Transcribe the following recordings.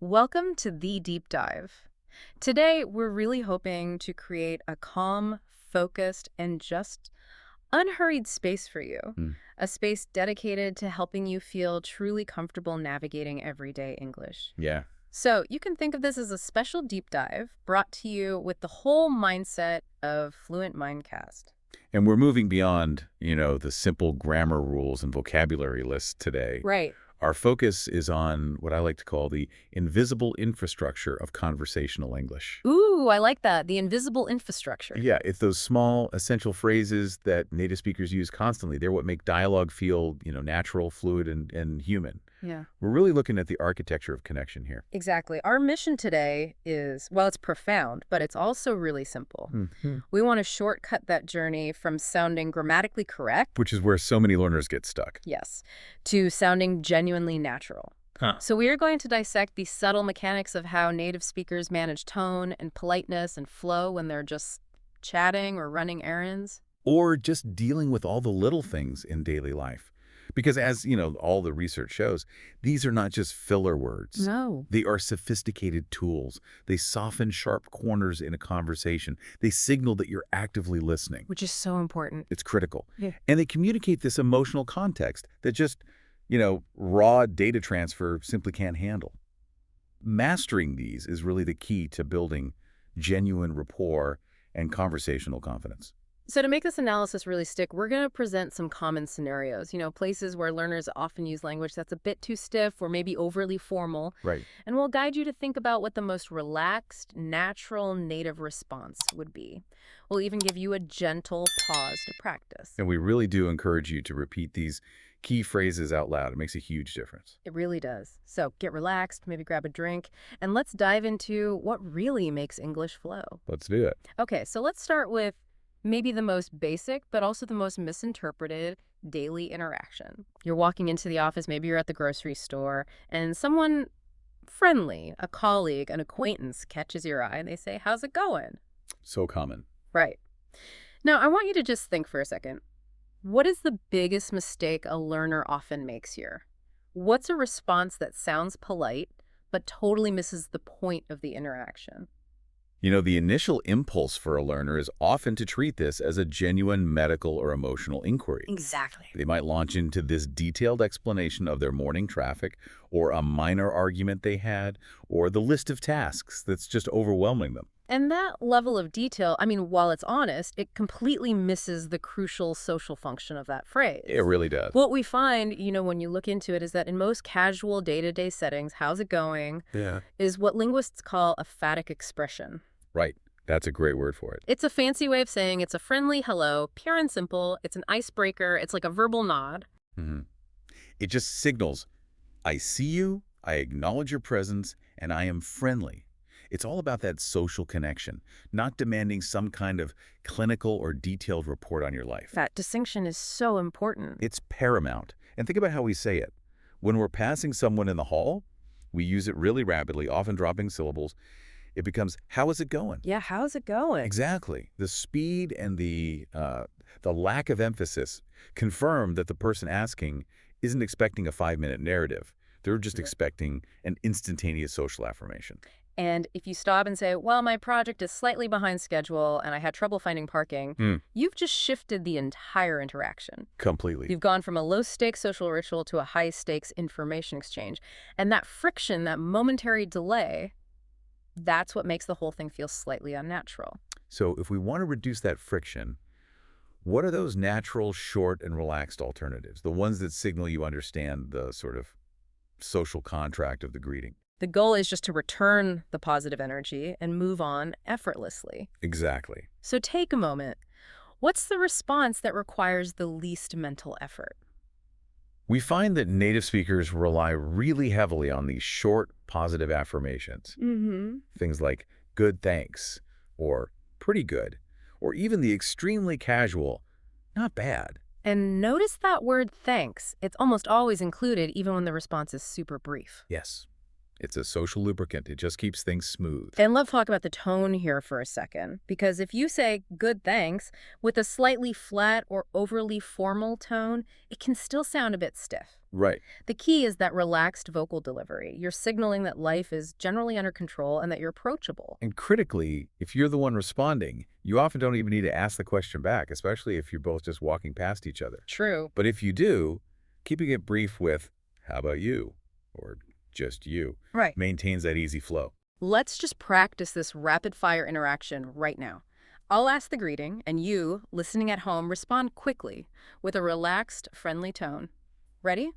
Welcome to The Deep Dive. Today, we're really hoping to create a calm, focused, and just unhurried space for you. Mm. A space dedicated to helping you feel truly comfortable navigating everyday English. Yeah. So you can think of this as a special deep dive brought to you with the whole mindset of Fluent Mindcast. And we're moving beyond, the simple grammar rules and vocabulary lists today. Right. Our focus is on what I like to call the invisible infrastructure of conversational English. Ooh, I like that. The invisible infrastructure. Yeah, it's those small, essential phrases that native speakers use constantly. They're what make dialogue feel, natural, fluid, and human. Yeah. We're really looking at the architecture of connection here. Exactly. Our mission today is, well, it's profound, but it's also really simple. Mhm. We want to shortcut that journey from sounding grammatically correct, Which is where so many learners get stuck. yes, to sounding genuinely natural. Huh. So we are going to dissect the subtle mechanics of how native speakers manage tone and politeness and flow when they're just chatting or running errands. Or just dealing with all the little things in daily life. Because as, all the research shows, these are not just filler words. No. They are sophisticated tools. They soften sharp corners in a conversation. They signal that you're actively listening. Which is so important. It's critical. Yeah. And they communicate this emotional context that just, raw data transfer simply can't handle. Mastering these is really the key to building genuine rapport and conversational confidence. So to make this analysis really stick, we're going to present some common scenarios, places where learners often use language that's a bit too stiff or maybe overly formal. Right. And we'll guide you to think about what the most relaxed, natural, native response would be. We'll even give you a gentle pause to practice. And we really do encourage you to repeat these key phrases out loud. It makes a huge difference. It really does. So get relaxed, maybe grab a drink, and let's dive into what really makes English flow. Let's do it. Okay, so let's start with maybe the most basic, but also the most misinterpreted daily interaction. You're walking into the office, maybe you're at the grocery store, and someone friendly, a colleague, an acquaintance, catches your eye and they say, "How's it going?" So common. Right. Now, I want you to just think for a second. What is the biggest mistake a learner often makes here? What's a response that sounds polite, but totally misses the point of the interaction? The initial impulse for a learner is often to treat this as a genuine medical or emotional inquiry. Exactly. They might launch into this detailed explanation of their morning traffic, or a minor argument they had, or the list of tasks that's just overwhelming them. And that level of detail, while it's honest, it completely misses the crucial social function of that phrase. It really does. What we find, when you look into it, is that in most casual day-to-day settings, "how's it going?" Yeah. is what linguists call a phatic expression. Right. That's a great word for it. It's a fancy way of saying it's a friendly hello, pure and simple. It's an icebreaker. It's like a verbal nod. hmm It just signals, I see you, I acknowledge your presence, and I am friendly. It's all about that social connection, not demanding some kind of clinical or detailed report on your life. That distinction is so important. It's paramount. And think about how we say it. When we're passing someone in the hall, we use it really rapidly, often dropping syllables. It becomes, how is it going? Yeah, how's it going? Exactly. The speed and the lack of emphasis confirm that the person asking isn't expecting a 5-minute narrative. They're just expecting an instantaneous social affirmation. And if you stop and say, "Well, my project is slightly behind schedule and I had trouble finding parking," you've just shifted the entire interaction. Completely. You've gone from a low-stakes social ritual to a high-stakes information exchange. And that friction, that momentary delay, that's what makes the whole thing feel slightly unnatural. So if we want to reduce that friction, what are those natural, short, and relaxed alternatives? The ones that signal you understand the sort of social contract of the greeting. The goal is just to return the positive energy and move on effortlessly. Exactly. So take a moment. What's the response that requires the least mental effort? We find that native speakers rely really heavily on these short, positive affirmations. Mm-hmm. Things like, good, thanks, or pretty good, or even the extremely casual, not bad. And notice that word thanks. It's almost always included even when the response is super brief. Yes. It's a social lubricant. It just keeps things smooth. And let's talk about the tone here for a second, because if you say good thanks with a slightly flat or overly formal tone, it can still sound a bit stiff. Right. The key is that relaxed vocal delivery. You're signaling that life is generally under control and that you're approachable. And critically, if you're the one responding, you often don't even need to ask the question back, especially if you're both just walking past each other. True. But if you do, keeping it brief with, how about you? Or just you. Right. Maintains that easy flow. Let's just practice this rapid-fire interaction right now. I'll ask the greeting, and you, listening at home, respond quickly with a relaxed, friendly tone. Ready?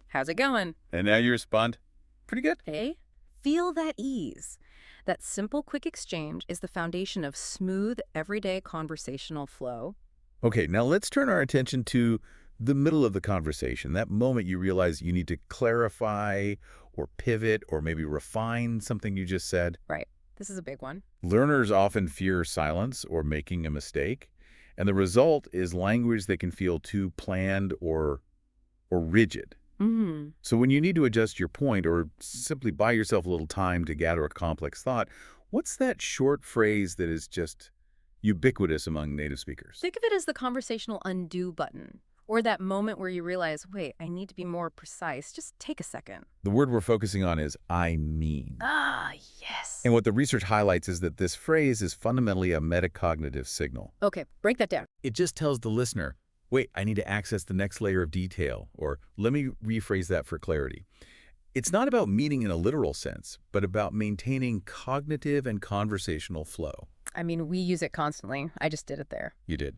How's it going? And now you respond, pretty good. Hey? Feel that ease. That simple, quick exchange is the foundation of smooth, everyday conversational flow. Okay, now let's turn our attention to the middle of the conversation, that moment you realize you need to clarify or pivot or maybe refine something you just said. Right. This is a big one. Learners often fear silence or making a mistake, and the result is language that can feel too planned or rigid. So when you need to adjust your point or simply buy yourself a little time to gather a complex thought, what's that short phrase that is just ubiquitous among native speakers? Think of it as the conversational undo button, or that moment where you realize, wait, I need to be more precise. Just take a second. The word we're focusing on is I mean. Ah, yes. And what the research highlights is that this phrase is fundamentally a metacognitive signal. Okay, break that down. It just tells the listener, wait, I need to access the next layer of detail, or let me rephrase that for clarity. It's not about meaning in a literal sense, but about maintaining cognitive and conversational flow. I mean, we use it constantly. I just did it there. You did.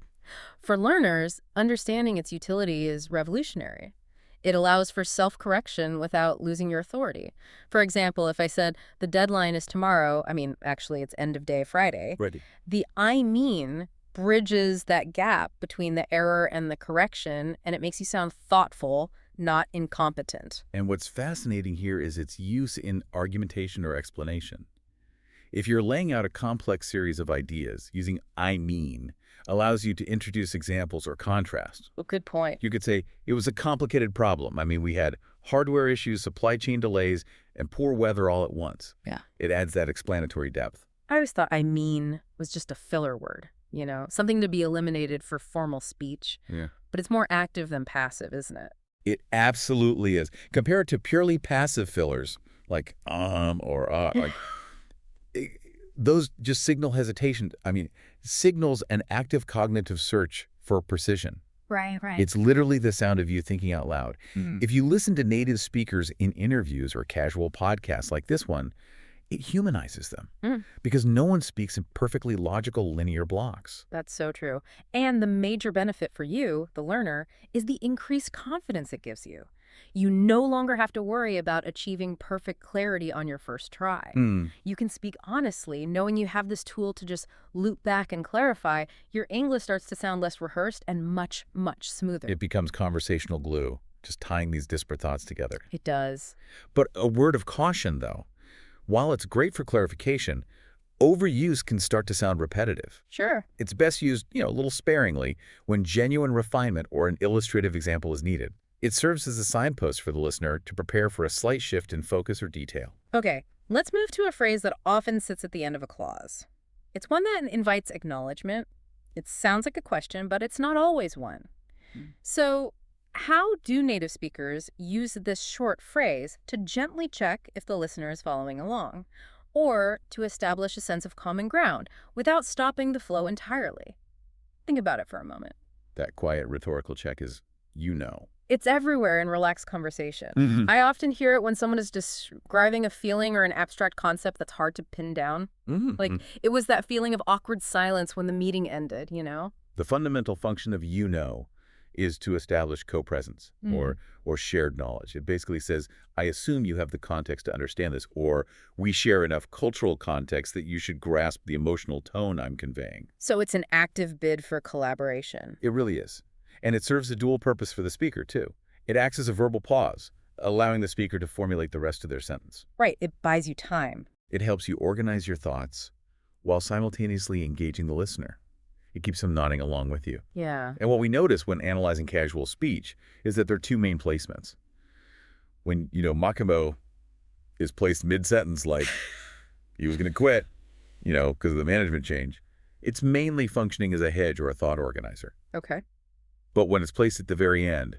For learners, understanding its utility is revolutionary. It allows for self-correction without losing your authority. For example, if I said, the deadline is tomorrow, actually it's end of day Friday, Ready. the I mean bridges that gap between the error and the correction, and it makes you sound thoughtful, not incompetent. And what's fascinating here is its use in argumentation or explanation. If you're laying out a complex series of ideas, using I mean allows you to introduce examples or contrast. Well, good point. You could say, it was a complicated problem. We had hardware issues, supply chain delays, and poor weather all at once. Yeah. It adds that explanatory depth. I always thought I mean was just a filler word, something to be eliminated for formal speech. Yeah. But it's more active than passive, isn't it? It absolutely is. Compare it to purely passive fillers, like or those just signal hesitation. Signals an active cognitive search for precision. Right. It's literally the sound of you thinking out loud. If you listen to native speakers in interviews or casual podcasts like this one, it humanizes them because no one speaks in perfectly logical linear blocks. That's so true. And the major benefit for you, the learner, is the increased confidence it gives you. You no longer have to worry about achieving perfect clarity on your first try. You can speak honestly, knowing you have this tool to just loop back and clarify. Your English starts to sound less rehearsed and much, much smoother. It becomes conversational glue, just tying these disparate thoughts together. It does. But a word of caution, though. While it's great for clarification, overuse can start to sound repetitive. Sure. It's best used, a little sparingly when genuine refinement or an illustrative example is needed. It serves as a signpost for the listener to prepare for a slight shift in focus or detail. Okay, let's move to a phrase that often sits at the end of a clause. It's one that invites acknowledgement. It sounds like a question, but it's not always one. So, how do native speakers use this short phrase to gently check if the listener is following along, or to establish a sense of common ground without stopping the flow entirely? Think about it for a moment. That quiet rhetorical check is, It's everywhere in relaxed conversation. I often hear it when someone is describing a feeling or an abstract concept that's hard to pin down. It was that feeling of awkward silence when the meeting ended, The fundamental function of is to establish co-presence or shared knowledge. It basically says, I assume you have the context to understand this, or we share enough cultural context that you should grasp the emotional tone I'm conveying. So it's an active bid for collaboration. It really is. And it serves a dual purpose for the speaker, too. It acts as a verbal pause, allowing the speaker to formulate the rest of their sentence. Right. It buys you time. It helps you organize your thoughts while simultaneously engaging the listener. It keeps them nodding along with you. Yeah. And what we notice when analyzing casual speech is that there are two main placements. When, Makamo is placed mid-sentence like he was going to quit, because of the management change, it's mainly functioning as a hedge or a thought organizer. Okay. But when it's placed at the very end,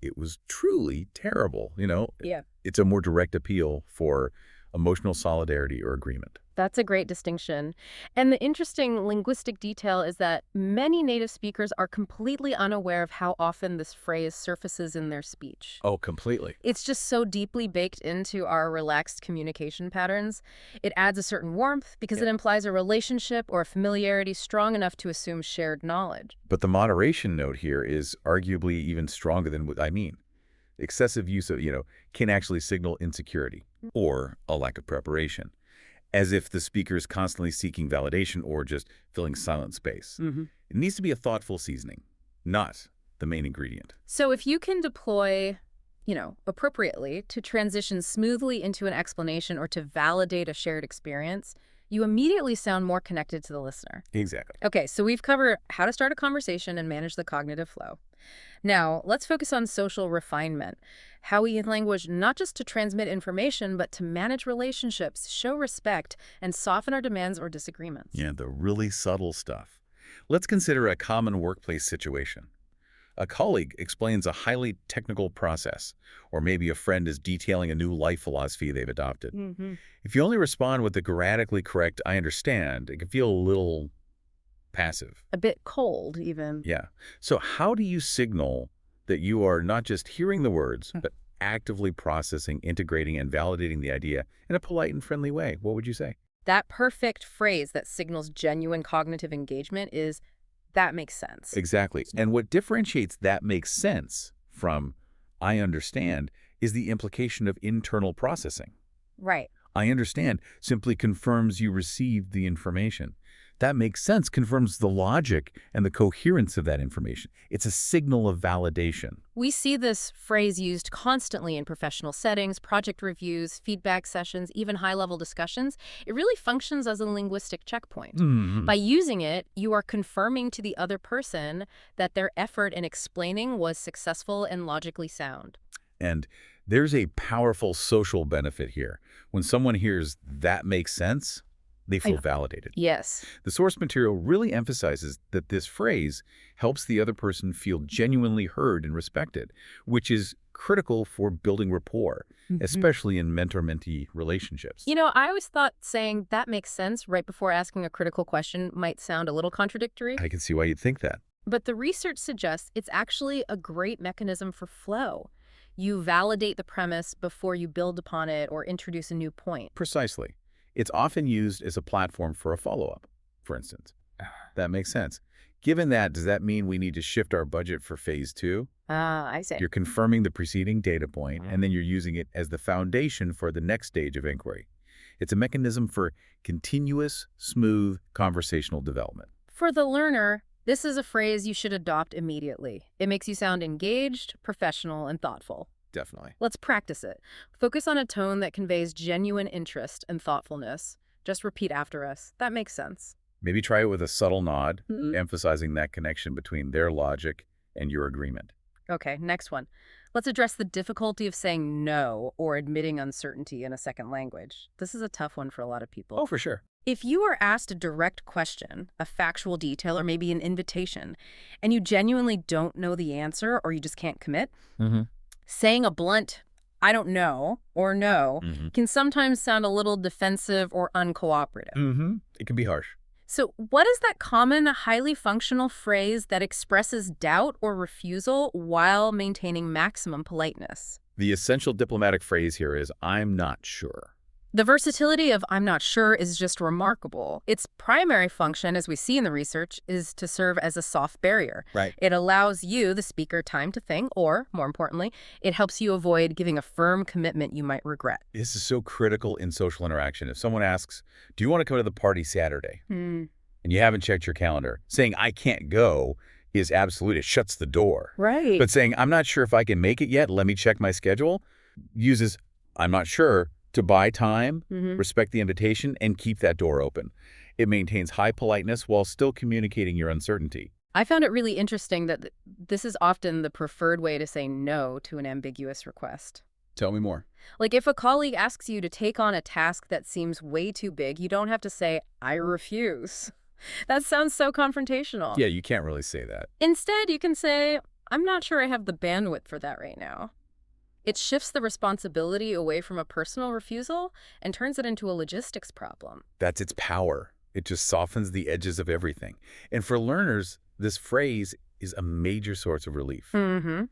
it was truly terrible. Yeah. It's a more direct appeal for emotional solidarity or agreement. That's a great distinction. And the interesting linguistic detail is that many native speakers are completely unaware of how often this phrase surfaces in their speech. Oh, completely. It's just so deeply baked into our relaxed communication patterns. It adds a certain warmth because it implies a relationship or a familiarity strong enough to assume shared knowledge. But the moderation note here is arguably even stronger than what I mean. Excessive use of, can actually signal insecurity or a lack of preparation, as if the speaker is constantly seeking validation or just filling silent space. It needs to be a thoughtful seasoning, not the main ingredient. So if you can deploy, appropriately to transition smoothly into an explanation or to validate a shared experience, you immediately sound more connected to the listener. Exactly. Okay, so we've covered how to start a conversation and manage the cognitive flow. Now, let's focus on social refinement. How we use language not just to transmit information, but to manage relationships, show respect, and soften our demands or disagreements. Yeah, the really subtle stuff. Let's consider a common workplace situation. A colleague explains a highly technical process, or maybe a friend is detailing a new life philosophy they've adopted. If you only respond with the grammatically correct "I understand," it can feel a little passive. A bit cold, even. Yeah. So how do you signal that you are not just hearing the words, but actively processing, integrating, and validating the idea in a polite and friendly way? What would you say? That perfect phrase that signals genuine cognitive engagement is, "that makes sense." Exactly. And what differentiates "that makes sense" from "I understand" is the implication of internal processing. Right. "I understand" simply confirms you received the information. "That makes sense" confirms the logic and the coherence of that information. It's a signal of validation. We see this phrase used constantly in professional settings, project reviews, feedback sessions, even high-level discussions. It really functions as a linguistic checkpoint. By using it, you are confirming to the other person that their effort in explaining was successful and logically sound. And there's a powerful social benefit here. When someone hears "that makes sense," they feel validated. Yes. The source material really emphasizes that this phrase helps the other person feel genuinely heard and respected, which is critical for building rapport, especially in mentor-mentee relationships. I always thought saying "that makes sense" right before asking a critical question might sound a little contradictory. I can see why you'd think that. But the research suggests it's actually a great mechanism for flow. You validate the premise before you build upon it or introduce a new point. Precisely. It's often used as a platform for a follow-up, for instance. That makes sense. Given that, does that mean we need to shift our budget for phase 2? I see. You're confirming the preceding data point, and then you're using it as the foundation for the next stage of inquiry. It's a mechanism for continuous, smooth conversational development. For the learner, this is a phrase you should adopt immediately. It makes you sound engaged, professional, and thoughtful. Definitely. Let's practice it. Focus on a tone that conveys genuine interest and thoughtfulness. Just repeat after us. That makes sense. Maybe try it with a subtle nod, emphasizing that connection between their logic and your agreement. Okay, next one. Let's address the difficulty of saying no or admitting uncertainty in a second language. This is a tough one for a lot of people. Oh, for sure. If you are asked a direct question, a factual detail, or maybe an invitation, and you genuinely don't know the answer or you just can't commit, saying a blunt, "I don't know," or "no," can sometimes sound a little defensive or uncooperative. It can be harsh. So what is that common, highly functional phrase that expresses doubt or refusal while maintaining maximum politeness? The essential diplomatic phrase here is "I'm not sure." The versatility of "I'm not sure" is just remarkable. Its primary function, as we see in the research, is to serve as a soft barrier. Right. It allows you, the speaker, time to think, or, more importantly, it helps you avoid giving a firm commitment you might regret. This is so critical in social interaction. If someone asks, "Do you want to come to the party Saturday?" and you haven't checked your calendar, saying "I can't go" is absolute. It shuts the door. Right. But saying "I'm not sure if I can make it yet, let me check my schedule" uses "I'm not sure" to buy time, respect the invitation, and keep that door open. It maintains high politeness while still communicating your uncertainty. I found it really interesting that this is often the preferred way to say no to an ambiguous request. Tell me more. Like if a colleague asks you to take on a task that seems way too big, you don't have to say, I refuse. That sounds so confrontational. Yeah, you can't really say that. Instead, you can say, I'm not sure I have the bandwidth for that right now. It shifts the responsibility away from a personal refusal and turns it into a logistics problem. That's its power. It just softens the edges of everything. And for learners, this phrase is a major source of relief. Mm-hmm.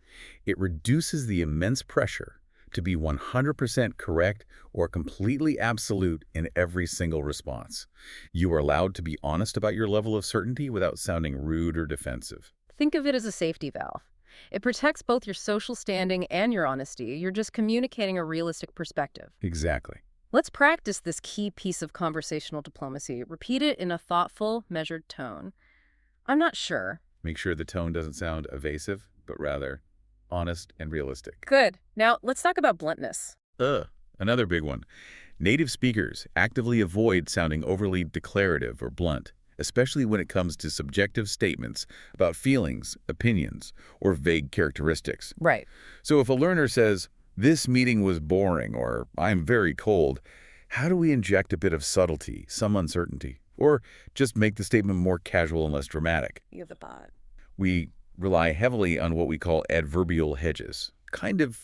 It reduces the immense pressure to be 100% correct or completely absolute in every single response. You are allowed to be honest about your level of certainty without sounding rude or defensive. Think of it as a safety valve. It protects both your social standing and your honesty. You're just communicating a realistic perspective. Exactly. Let's practice this key piece of conversational diplomacy. Repeat it in a thoughtful, measured tone. I'm not sure. Make sure the tone doesn't sound evasive, but rather honest and realistic. Good. Now, let's talk about bluntness. Another big one. Native speakers actively avoid sounding overly declarative or blunt, especially when it comes to subjective statements about feelings, opinions, or vague characteristics. Right. So if a learner says, "This meeting was boring," or "I'm very cold," how do we inject a bit of subtlety, some uncertainty, or just make the statement more casual and less dramatic? You have the bot. We rely heavily on what we call adverbial hedges. Kind of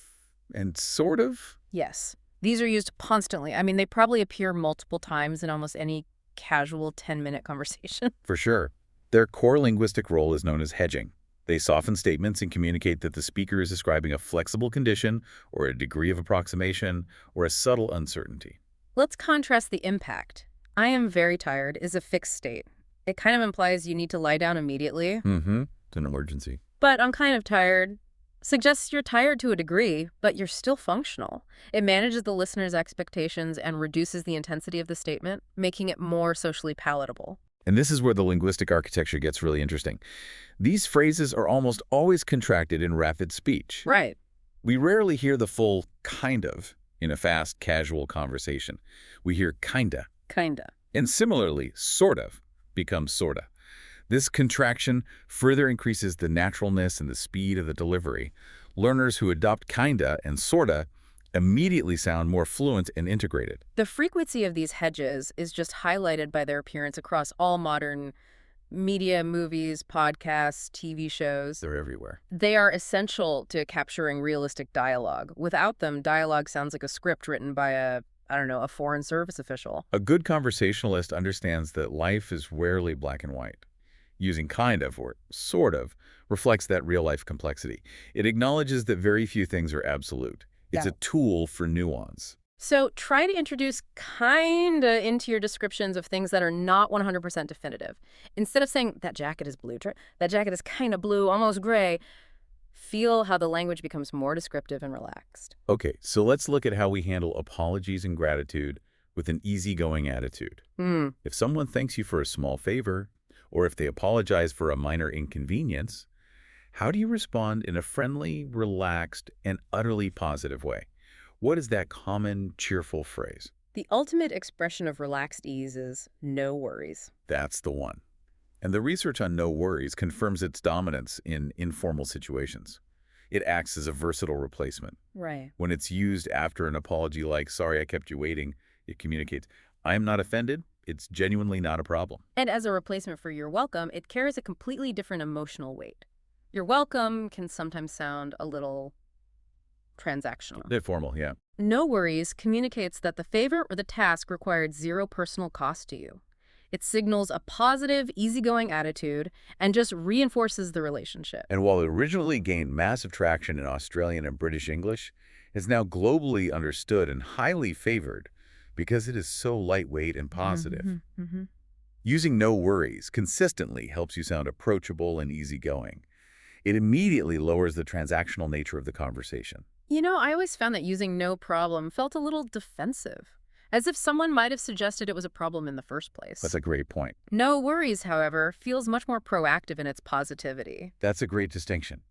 and sort of. Yes. These are used constantly. I mean, they probably appear multiple times in almost any casual 10-minute conversation. For sure. Their core linguistic role is known as hedging. They soften statements and communicate that the speaker is describing a flexible condition or a degree of approximation or a subtle uncertainty. Let's contrast the impact. I am very tired is a fixed state. It kind of implies you need to lie down immediately. It's an emergency. But I'm kind of tired suggests you're tired to a degree, but you're still functional. It manages the listener's expectations and reduces the intensity of the statement, making it more socially palatable. And this is where the linguistic architecture gets really interesting. These phrases are almost always contracted in rapid speech. Right. We rarely hear the full kind of in a fast, casual conversation. We hear kinda. Kinda. And similarly, sort of becomes sorta. This contraction further increases the naturalness and the speed of the delivery. Learners who adopt kinda and sorta immediately sound more fluent and integrated. The frequency of these hedges is just highlighted by their appearance across all modern media, movies, podcasts, TV shows. They're everywhere. They are essential to capturing realistic dialogue. Without them, dialogue sounds like a script written by a foreign service official. A good conversationalist understands that life is rarely black and white. Using kind of or sort of reflects that real-life complexity. It acknowledges that very few things are absolute. It's a tool for nuance. So try to introduce kinda into your descriptions of things that are not 100% definitive. Instead of saying, that jacket is blue, that jacket is kind of blue, almost gray, feel how the language becomes more descriptive and relaxed. Okay, so let's look at how we handle apologies and gratitude with an easygoing attitude. If someone thanks you for a small favor, or if they apologize for a minor inconvenience, how do you respond in a friendly, relaxed, and utterly positive way? What is that common, cheerful phrase? The ultimate expression of relaxed ease is no worries. That's the one. And the research on no worries confirms its dominance in informal situations. It acts as a versatile replacement. Right. When it's used after an apology like, "Sorry I kept you waiting," it communicates, "I am not offended. It's genuinely not a problem." And as a replacement for you're welcome, it carries a completely different emotional weight. You're welcome can sometimes sound a little transactional. They're formal, yeah. No worries communicates that the favor or the task required zero personal cost to you. It signals a positive, easygoing attitude and just reinforces the relationship. And while it originally gained massive traction in Australian and British English, it's now globally understood and highly favored because it is so lightweight and positive. Using no worries consistently helps you sound approachable and easygoing. It immediately lowers the transactional nature of the conversation. You know, I always found that using no problem felt a little defensive, as if someone might have suggested it was a problem in the first place. That's a great point. No worries, however, feels much more proactive in its positivity. That's a great distinction.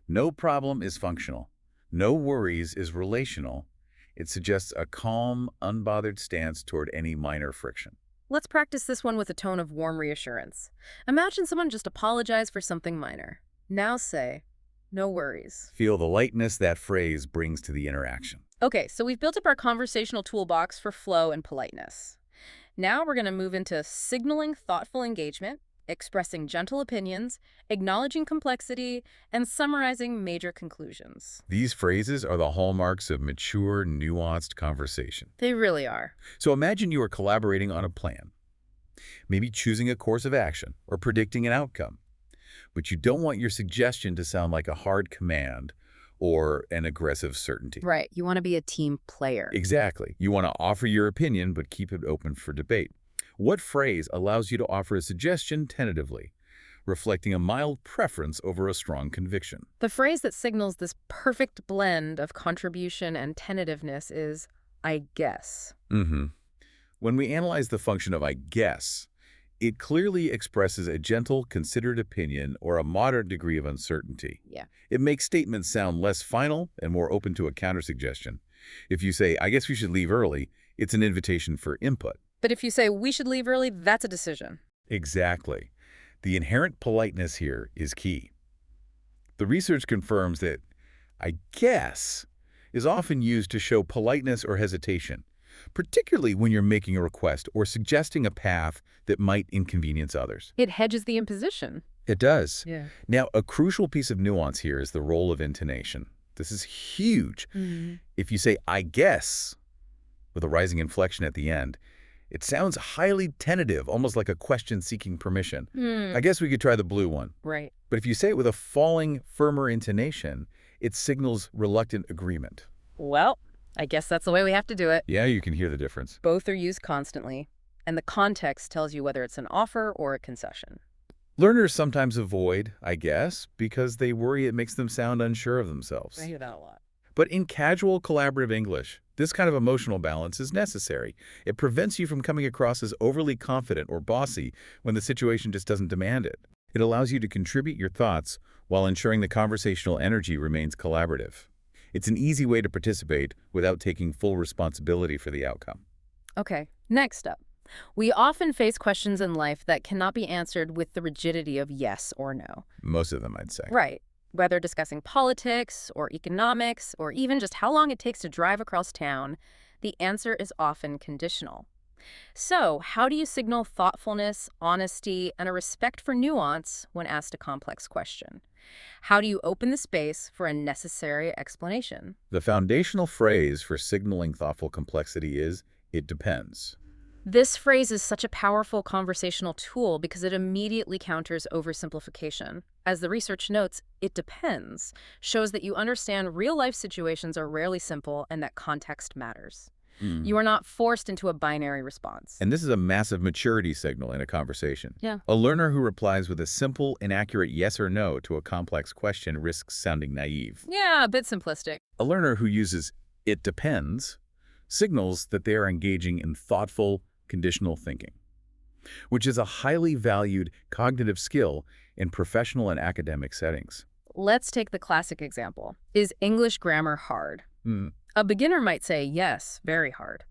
No problem is functional. No worries is relational. It suggests a calm, unbothered stance toward any minor friction. Let's practice this one with a tone of warm reassurance. Imagine someone just apologized for something minor. Now say, no worries. Feel the lightness that phrase brings to the interaction. Okay, so we've built up our conversational toolbox for flow and politeness. Now we're going to move into signaling thoughtful engagement, expressing gentle opinions, acknowledging complexity, and summarizing major conclusions. These phrases are the hallmarks of mature, nuanced conversation. They really are. So imagine you are collaborating on a plan, maybe choosing a course of action or predicting an outcome. But you don't want your suggestion to sound like a hard command or an aggressive certainty. Right. You want to be a team player. Exactly. You want to offer your opinion, but keep it open for debate. What phrase allows you to offer a suggestion tentatively, reflecting a mild preference over a strong conviction? The phrase that signals this perfect blend of contribution and tentativeness is, I guess. When we analyze the function of I guess, it clearly expresses a gentle, considered opinion or a moderate degree of uncertainty. Yeah. It makes statements sound less final and more open to a countersuggestion. If you say, I guess we should leave early, it's an invitation for input. But if you say we should leave early, that's a decision. Exactly. The inherent politeness here is key. The research confirms that I guess is often used to show politeness or hesitation, particularly when you're making a request or suggesting a path that might inconvenience others. It hedges the imposition. It does. Yeah. Now, a crucial piece of nuance here is the role of intonation. This is huge. If you say, I guess, with a rising inflection at the end, it sounds highly tentative, almost like a question seeking permission. I guess we could try the blue one. Right. But if you say it with a falling, firmer intonation, it signals reluctant agreement. Well, I guess that's the way we have to do it. Yeah, you can hear the difference. Both are used constantly, and the context tells you whether it's an offer or a concession. Learners sometimes avoid, I guess, because they worry it makes them sound unsure of themselves. I hear that a lot. But in casual, collaborative English, this kind of emotional balance is necessary. It prevents you from coming across as overly confident or bossy when the situation just doesn't demand it. It allows you to contribute your thoughts while ensuring the conversational energy remains collaborative. It's an easy way to participate without taking full responsibility for the outcome. Okay, next up. We often face questions in life that cannot be answered with the rigidity of yes or no. Most of them, I'd say. Right. Whether discussing politics or economics or even just how long it takes to drive across town, the answer is often conditional. So, how do you signal thoughtfulness, honesty, and a respect for nuance when asked a complex question? How do you open the space for a necessary explanation? The foundational phrase for signaling thoughtful complexity is, it depends. This phrase is such a powerful conversational tool because it immediately counters oversimplification. As the research notes, it depends, shows that you understand real-life situations are rarely simple and that context matters. You are not forced into a binary response. And this is a massive maturity signal in a conversation. Yeah. A learner who replies with a simple, inaccurate yes or no to a complex question risks sounding naive. Yeah, a bit simplistic. A learner who uses it depends signals that they are engaging in thoughtful, conditional thinking, which is a highly valued cognitive skill in professional and academic settings. Let's take the classic example. Is English grammar hard? A beginner might say, yes, very hard.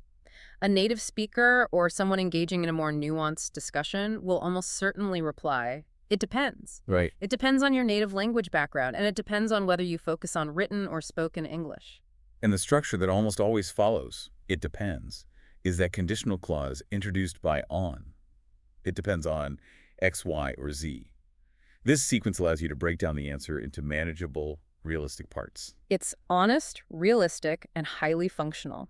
A native speaker or someone engaging in a more nuanced discussion will almost certainly reply, it depends. Right. It depends on your native language background, and it depends on whether you focus on written or spoken English. And the structure that almost always follows, it depends, is that conditional clause introduced by on. It depends on X, Y, or Z. This sequence allows you to break down the answer into manageable, realistic parts. It's honest, realistic, and highly functional.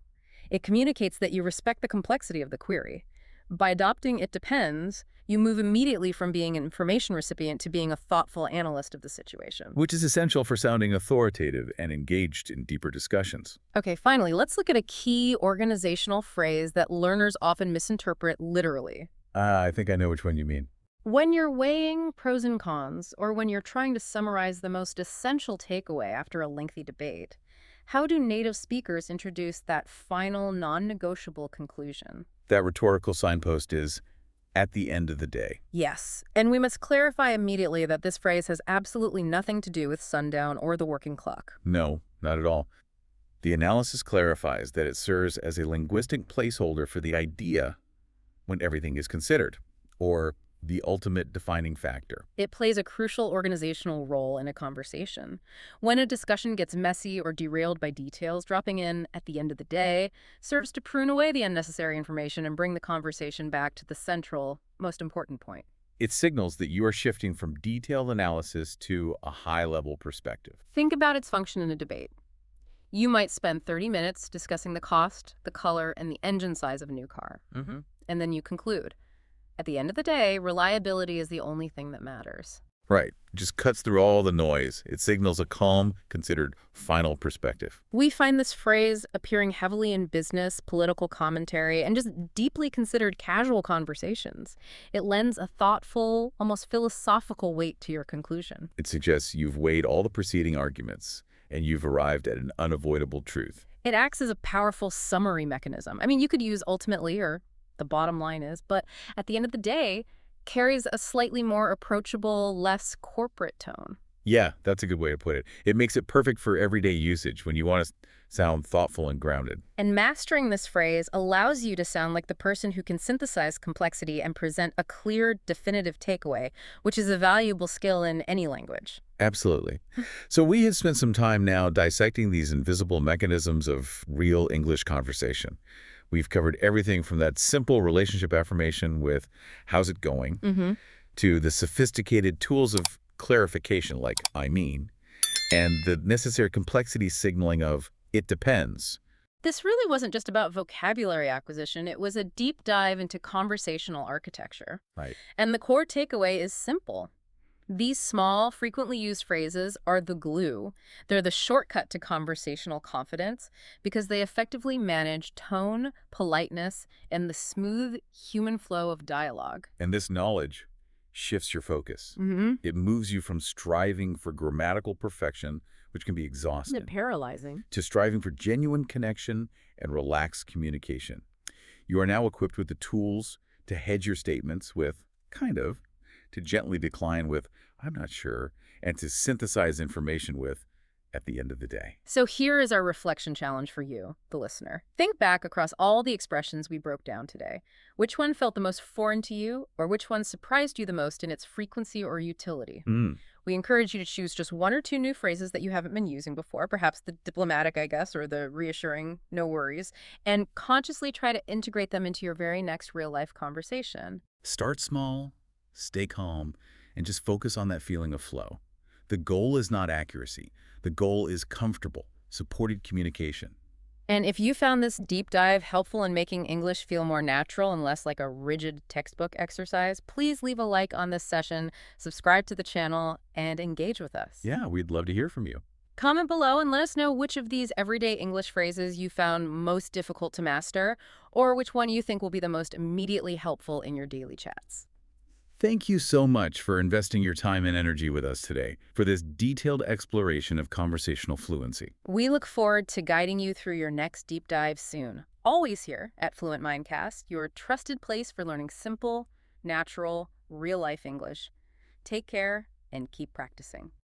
It communicates that you respect the complexity of the query. By adopting it depends, you move immediately from being an information recipient to being a thoughtful analyst of the situation. Which is essential for sounding authoritative and engaged in deeper discussions. Okay, finally, let's look at a key organizational phrase that learners often misinterpret literally. I think I know which one you mean. When you're weighing pros and cons, or when you're trying to summarize the most essential takeaway after a lengthy debate, how do native speakers introduce that final, non-negotiable conclusion? That rhetorical signpost is, at the end of the day. Yes, and we must clarify immediately that this phrase has absolutely nothing to do with sundown or the working clock. No, not at all. The analysis clarifies that it serves as a linguistic placeholder for the idea when everything is considered, or The ultimate defining factor. It plays a crucial organizational role in a conversation. When a discussion gets messy or derailed by details, dropping in at the end of the day serves to prune away the unnecessary information and bring the conversation back to the central, most important point. It signals that you are shifting from detailed analysis to a high-level perspective. Think about its function in a debate. You might spend 30 minutes discussing the cost, the color, and the engine size of a new car. And then you conclude. At the end of the day, reliability is the only thing that matters. Right. Just cuts through all the noise. It signals a calm, considered final perspective. We find this phrase appearing heavily in business, political commentary, and just deeply considered casual conversations. It lends a thoughtful, almost philosophical weight to your conclusion. It suggests you've weighed all the preceding arguments and you've arrived at an unavoidable truth. It acts as a powerful summary mechanism. I mean, you could use ultimately or the bottom line is, but at the end of the day, carries a slightly more approachable, less corporate tone. Yeah, that's a good way to put it. It makes it perfect for everyday usage when you want to sound thoughtful and grounded. And mastering this phrase allows you to sound like the person who can synthesize complexity and present a clear, definitive takeaway, which is a valuable skill in any language. Absolutely. So we have spent some time now dissecting these invisible mechanisms of real English conversation. We've covered everything from that simple relationship affirmation with "how's it going" to the sophisticated tools of clarification like "I mean," and the necessary complexity signaling of "it depends." This really wasn't just about vocabulary acquisition. It was a deep dive into conversational architecture. Right. And the core takeaway is simple. These small, frequently used phrases are the glue. They're the shortcut to conversational confidence because they effectively manage tone, politeness, and the smooth human flow of dialogue. And this knowledge shifts your focus. Mm-hmm. It moves you from striving for grammatical perfection, which can be exhausting, Paralyzing. to striving for genuine connection and relaxed communication. You are now equipped with the tools to hedge your statements with "kind of," to gently decline with "I'm not sure," and to synthesize information with "at the end of the day." So here is our reflection challenge for you, the listener. Think back across all the expressions we broke down today. Which one felt the most foreign to you, or which one surprised you the most in its frequency or utility? We encourage you to choose just one or two new phrases that you haven't been using before, perhaps the diplomatic, I guess, or the reassuring, no worries, and consciously try to integrate them into your very next real-life conversation. Start small, stay calm, and just focus on that feeling of flow. The goal is not accuracy. The goal is comfortable, supported communication. And if you found this deep dive helpful in making English feel more natural and less like a rigid textbook exercise, please leave a like on this session, subscribe to the channel, and engage with us. Yeah, we'd love to hear from you. Comment below and let us know which of these everyday English phrases you found most difficult to master, or which one you think will be the most immediately helpful in your daily chats. Thank you so much for investing your time and energy with us today for this detailed exploration of conversational fluency. We look forward to guiding you through your next deep dive soon. Always here at Fluent Mindcast, your trusted place for learning simple, natural, real-life English. Take care and keep practicing.